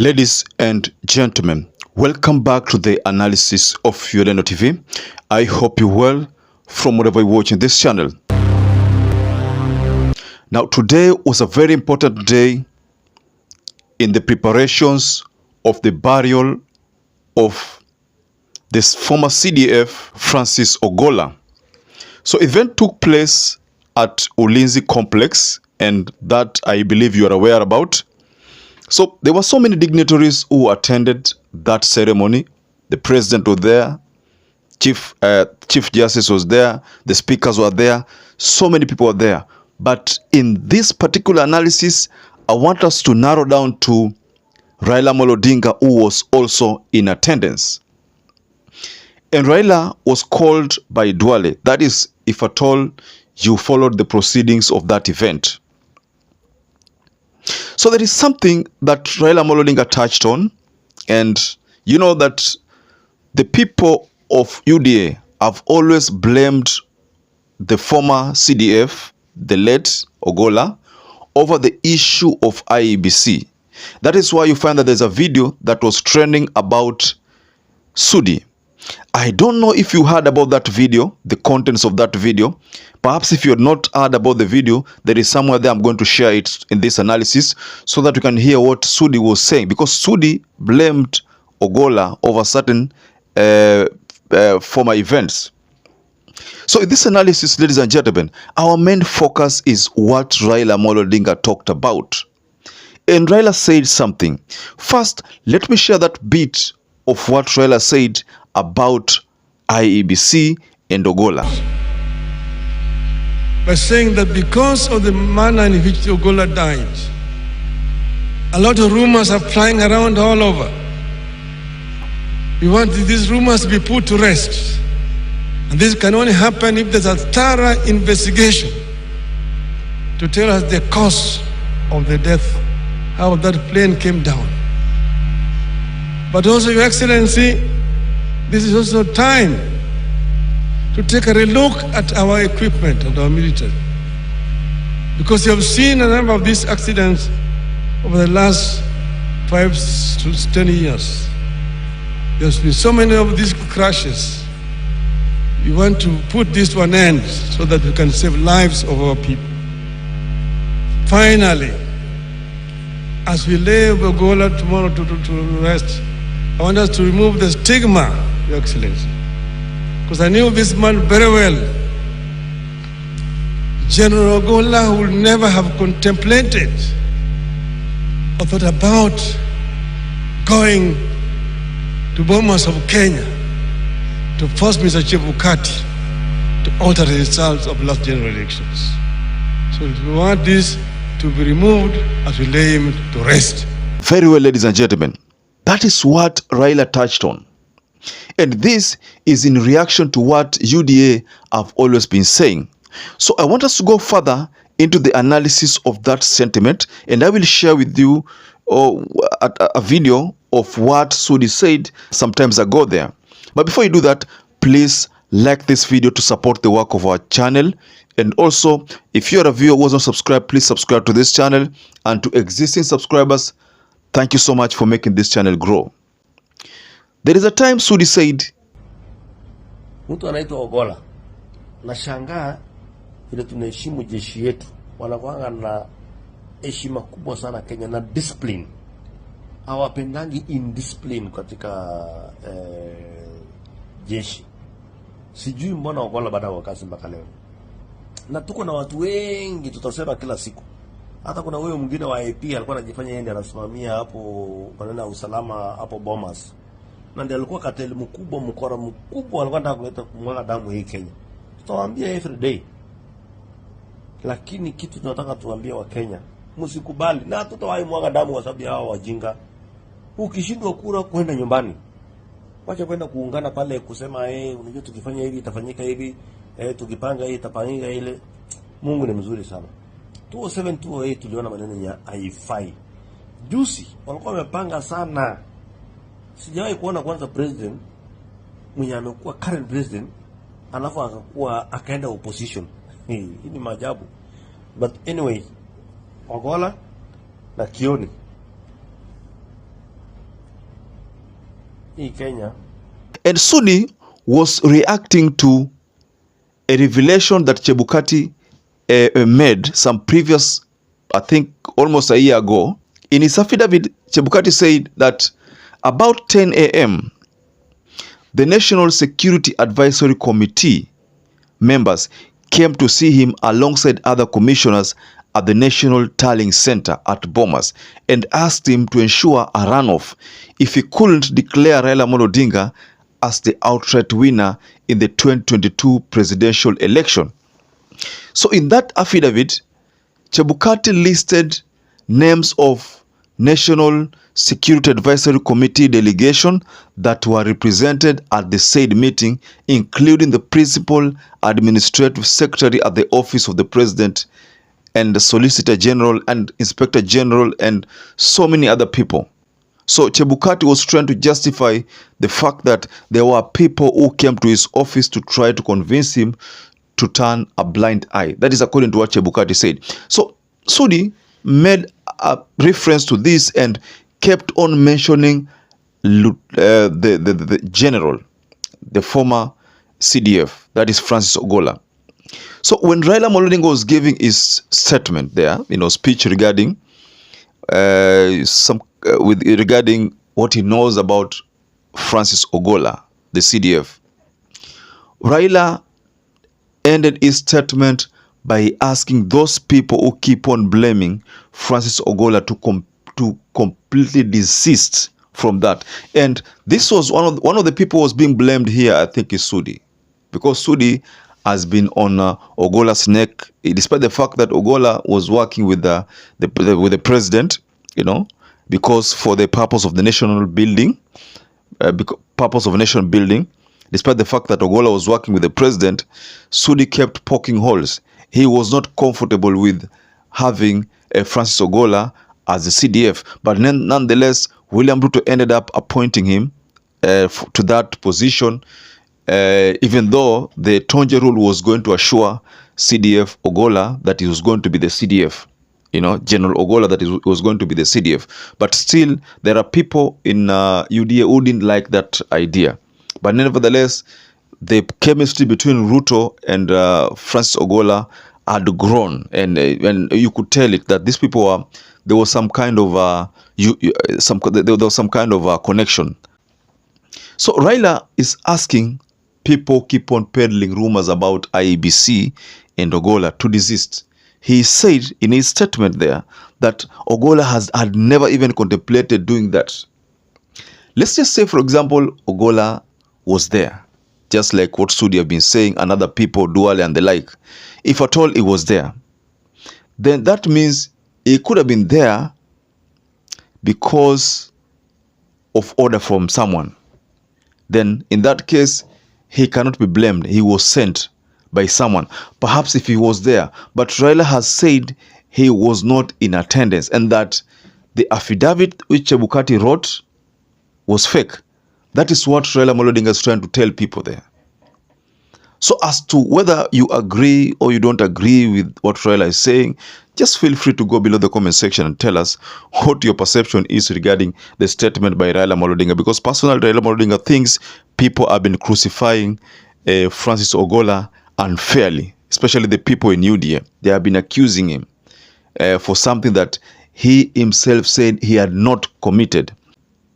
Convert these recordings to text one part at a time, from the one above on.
Ladies and gentlemen, welcome back to the analysis of YOLENO TV. I hope you're well from wherever you're watching this channel. Now, today was a very important day in the preparations of the burial of this former CDF Francis Ogolla. So, event took place at Ulinzi Complex, and that I believe you are aware about. So there were so many dignitaries who attended that ceremony. The president was there, Chief Justice was there, the speakers were there, so many people were there. But in this particular analysis, I want us to narrow down to Raila Odinga, who was also in attendance. And Raila was called by Duale. That is, if at all you followed the proceedings of that event. So there is something that Raila Odinga touched on, and you know that the people of UDA have always blamed the former CDF, the late Ogolla, over the issue of IEBC. That is why you find that there's a video that was trending about Sudi. I don't know if you heard about that video, the contents of that video. Perhaps if you had not heard about the video, there is somewhere there I'm going to share it in this analysis so that you can hear what Sudi was saying. Because Sudi blamed Ogolla over certain former events. So in this analysis, ladies and gentlemen, our main focus is what Raila Odinga talked about. And Raila said something. First, let me share that bit of what Raila said about IEBC and Ogolla. By saying that because of the manner in which Ogolla died, a lot of rumors are flying around all over. We want these rumors to be put to rest. And this can only happen if there's a thorough investigation to tell us the cause of the death, how that plane came down. But also, Your Excellency, this is also time to take a relook at our equipment and our military. Because you have seen a number of these accidents over the last 5 to 10 years. There's been so many of these crashes. We want to put this to an end so that we can save lives of our people. Finally, as we lay Ogolla tomorrow to rest, I want us to remove the stigma, Your Excellency. Because I knew this man very well. General Ogolla would never have contemplated or thought about going to Bomas of Kenya to force Mr. CHEBUKATI to alter the results of last general elections. So we want this to be removed as we lay him to rest. Very well, ladies and gentlemen. That is what Raila touched on. And this is in reaction to what UDA have always been saying. So I want us to go further into the analysis of that sentiment, and I will share with you a video of what Sudi said some times ago there. But before you do that, please like this video to support the work of our channel. And also, if you're a viewer who wasn't subscribed, please subscribe to this channel. And to existing subscribers, thank you so much for making this channel grow. There is a time Sudi said, mtu anaitwa Ogolla, nashangaa vile tunaheshimu jeshi yetu, wanakuanga na heshima kubwa sana Kenya na discipline. Hawapendangi indiscipline katika jeshi. Sijui mbona Ogolla baada ya kazi mpaka leo. Na tuko na watu wengi tutasema kila siku. Hata kuna wewe mwingine wa AP alikuwa anajifanya yeye ndiye anasimamia hapo maneno usalama hapo Bomas. Na ndiye alikuwa kateli mkubwa, mkora mkubwa, alikuwa anataka kuleta kumwaga damu hii Kenya. Tutawaambia every day. Lakini kitu tunataka tuambie wa Kenya, msikubali na hatutawahi mwaga damu kwa sababu ya hao wajinga. Ukishindwa kura kwenda nyumbani. Wacha kwenda kuungana pale kusema unajua tukifanya hivi itafanyika hivi, tukipanga hii itafanyika ile. Mungu ni mzuri sana. 207 208 tuliona maneno ya haifai. Juzi walikuwa wamepanga sana. Sijawahi kuona kwanza president mwenye amekuwa current president alafu akaenda opposition. Hii ni maajabu. But anyway, Ogolla na Kioni hii Kenya. And Sudi was reacting to a revelation that Chebukati made some previous, I think almost a year ago. In his affidavit, Chebukati said that about 10 a.m., the National Security Advisory Committee members came to see him alongside other commissioners at the National Tallying Center at Bomas and asked him to ensure a runoff if he couldn't declare Raila Amolo Odinga as the outright winner in the 2022 presidential election. So in that affidavit, Chebukati listed names of National Security Advisory Committee delegation that were represented at the said meeting, including the Principal Administrative Secretary at the Office of the President and the Solicitor General and Inspector General and so many other people. So Chebukati was trying to justify the fact that there were people who came to his office to try to convince him to turn a blind eye. That is according to what Chebukati said. So Sudi made a reference to this and kept on mentioning the general, the former CDF, that is Francis Ogolla. So when Raila Amolo Odinga was giving his statement there, speech regarding regarding what he knows about Francis Ogolla, the CDF, Raila ended his statement by asking those people who keep on blaming Francis Ogolla to completely desist from that. And this was one of the people who was being blamed here, I think, is Sudi, because Sudi has been on Ogolla's neck, despite the fact that Ogolla was working with the president, because for the purpose of the national building, despite the fact that Ogolla was working with the president, Sudi kept poking holes. He was not comfortable with having Francis Ogolla as the CDF, but nonetheless, William Ruto ended up appointing him to that position, even though the Tonje rule was going to assure CDF Ogolla that he was going to be the CDF, General Ogolla that he was going to be the CDF. But still, there are people in UDA who didn't like that idea. But nevertheless, the chemistry between Ruto and Francis Ogolla had grown, and you could tell it that these people there was some kind of connection. So Raila is asking people keep on peddling rumors about IEBC and Ogolla to desist. He said in his statement there that Ogolla had never even contemplated doing that. Let's just say, for example, Ogolla was there, just like what Sudi have been saying, and other people, Duale and the like. If at all he was there, then that means he could have been there because of order from someone. Then in that case, he cannot be blamed. He was sent by someone. Perhaps if he was there. But Raila has said he was not in attendance and that the affidavit which Chebukati wrote was fake. That is what Raila Amolo Odinga is trying to tell people there. So as to whether you agree or you don't agree with what Raila is saying, just feel free to go below the comment section and tell us what your perception is regarding the statement by Raila Amolo Odinga. Because personally, Raila Amolo Odinga thinks people have been crucifying Francis Ogolla unfairly, especially the people in UDA. They have been accusing him for something that he himself said he had not committed.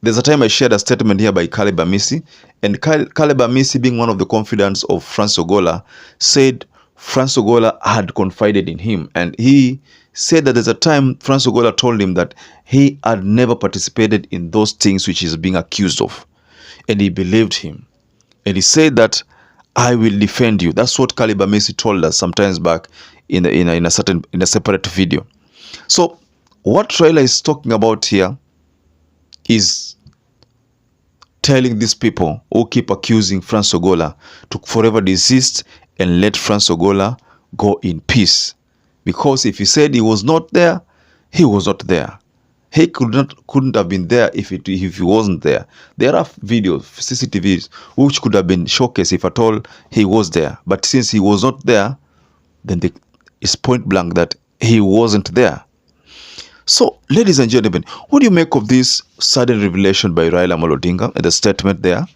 There's a time I shared a statement here by Caleb Amisi, and Caleb Amisi, being one of the confidants of Francis Ogolla, said Francis Ogolla had confided in him, and he said that there's a time Francis Ogolla told him that he had never participated in those things which he's being accused of, and he believed him, and he said that I will defend you. That's what Caleb Amisi told us sometimes back in a separate video. So what Raila is talking about here is telling these people who keep accusing Francis Ogolla to forever desist and let Francis Ogolla go in peace. Because if he said he was not there, he was not there. He couldn't have been there if he wasn't there. There are videos, CCTVs, which could have been showcased if at all he was there. But since he was not there, then it's point blank that he wasn't there. So, ladies and gentlemen, what do you make of this sudden revelation by Raila Odinga and the statement there?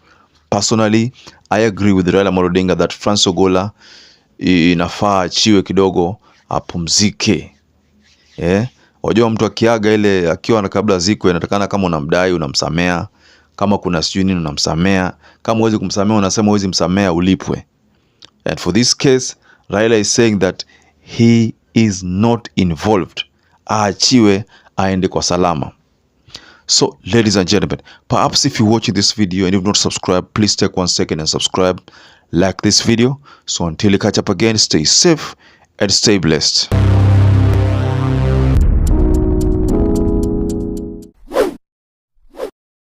Personally, I agree with Raila Odinga that Francis Ogolla inafaa achiwe kidogo apumzike. Wajua mtu akiaga ile akiwa na kabla ziko inatakana kama unamdai unamsamea, kama kuna sijui nini unamsamea, kama huwezi kumsamea unasema huwezi msamea ulipwe. And for this case, Raila is saying that he is not involved. Aachiwe aende kwa salama. So, ladies and gentlemen, perhaps if you're watching this video and you've not subscribed, please take 1 second and subscribe, like this video. So until we catch up again, stay safe and stay blessed.